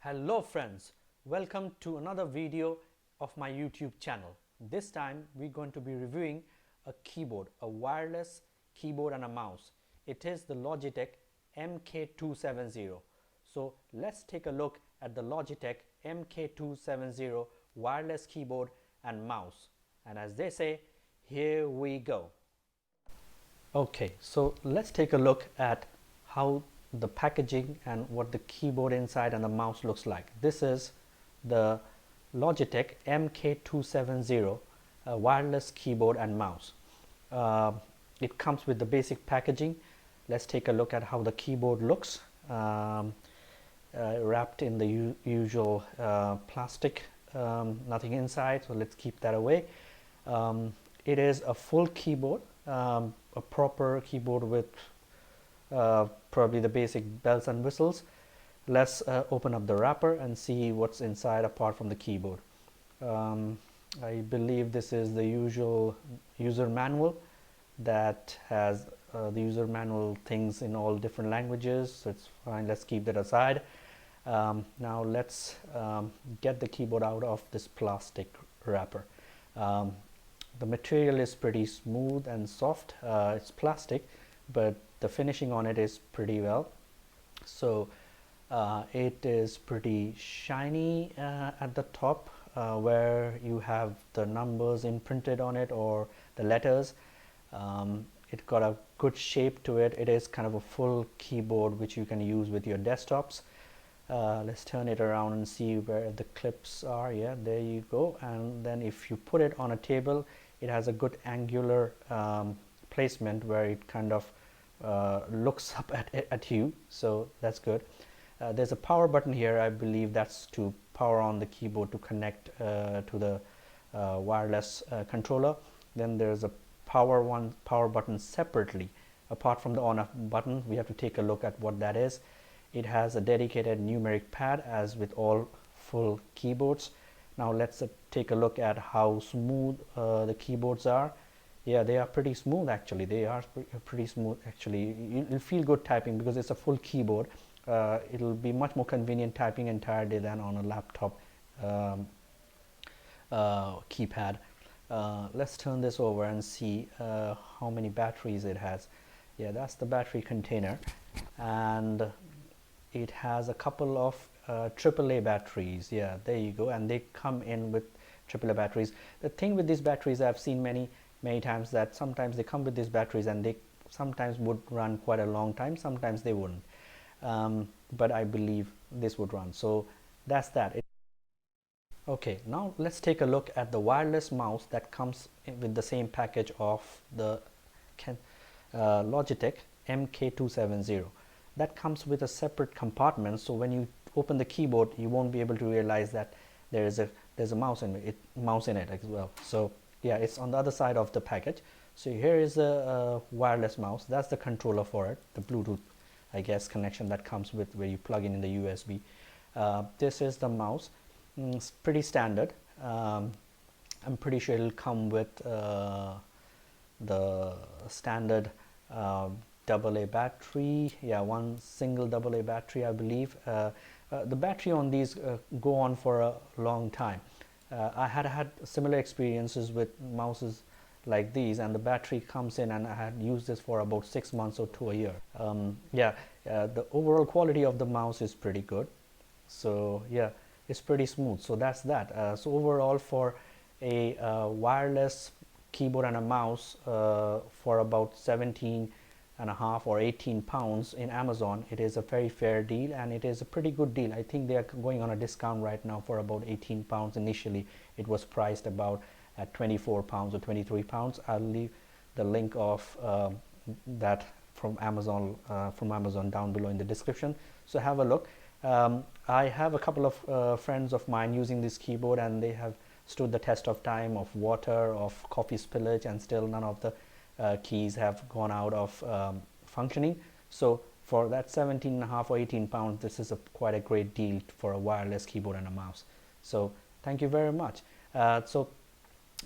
Hello friends, welcome to another video of my YouTube channel. This time we're going to be reviewing a keyboard, a wireless keyboard and a mouse. It is the Logitech MK270. So let's take a look at the Logitech MK270 wireless keyboard and mouse. And as they say, here we go. Okay, so let's take a look at how the packaging and what the keyboard inside and the mouse looks like. This is the Logitech MK270 wireless keyboard and mouse. It comes with the basic packaging. Let's take a look at how the keyboard looks, wrapped in the usual plastic, nothing inside, so let's keep that away. It is a full keyboard, a proper keyboard with probably the basic bells and whistles. Let's open up the wrapper and see what's inside apart from the keyboard. I believe this is the usual user manual that has the user manual things in all different languages, so it's fine. Let's keep that aside. Now let's get the keyboard out of this plastic wrapper. The material is pretty smooth and soft. It's plastic, but the finishing on it is pretty well. So it is pretty shiny at the top, where you have the numbers imprinted on it or the letters. It got a good shape to it. It is kind of a full keyboard which you can use with your desktops. Let's turn it around and see where the clips are. Yeah, there you go. And then if you put it on a table, it has a good angular placement where it kind of looks up at you, so that's good. There's a power button here. I believe that's to power on the keyboard to connect to the wireless controller. Then there's a power button separately apart from the on off button. We have to take a look at what that is. It has a dedicated numeric pad, as with all full keyboards. Now let's take a look at how smooth the keyboards are. Yeah, they are pretty smooth actually. They are pretty smooth actually. You'll feel good typing because it's a full keyboard. It'll be much more convenient typing entire day than on a laptop keypad. Let's turn this over and see how many batteries it has. Yeah, that's the battery container, and it has a couple of AAA batteries. Yeah, there you go, and they come in with AAA batteries. The thing with these batteries, I've seen many times that sometimes they come with these batteries and they sometimes would run quite a long time, sometimes they wouldn't, but I believe this would run. So that's that. Okay, now let's take a look at the wireless mouse that comes with the same package of the Logitech MK270. That comes with a separate compartment, so when you open the keyboard you won't be able to realize that there's a mouse in it as well. So yeah, it's on the other side of the package. So here is a wireless mouse. That's the controller for it, the Bluetooth, I guess, connection that comes with where you plug in the USB. This is the mouse. It's pretty standard. I'm pretty sure it'll come with the standard AA battery. Yeah, one single AA battery, I believe. The battery on these go on for a long time. I had similar experiences with mouses like these, and the battery comes in, and I had used this for about 6 months or to a year. The overall quality of the mouse is pretty good. So yeah, it's pretty smooth. So that's that. So overall, for a wireless keyboard and a mouse for about 17 and a half or 18 pounds in Amazon, it is a very fair deal, and it is a pretty good deal. I think they are going on a discount right now for about 18 pounds. Initially it was priced about at 24 pounds or 23 pounds. I'll leave the link of that from Amazon down below in the description, so have a look. I have a couple of friends of mine using this keyboard, and they have stood the test of time, of water, of coffee spillage, and still none of the keys have gone out of functioning. So for that 17 and a half or 18 pounds, this is quite a great deal for a wireless keyboard and a mouse. So thank you very much. So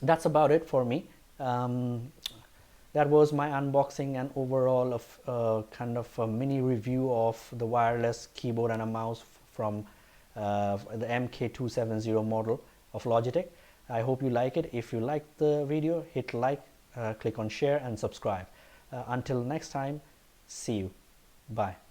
that's about it for me. That was my unboxing and overall of kind of a mini review of the wireless keyboard and a mouse from the MK270 model of Logitech. I hope you like it. If you like the video, hit like, click on share and subscribe. Until next time, see you. Bye.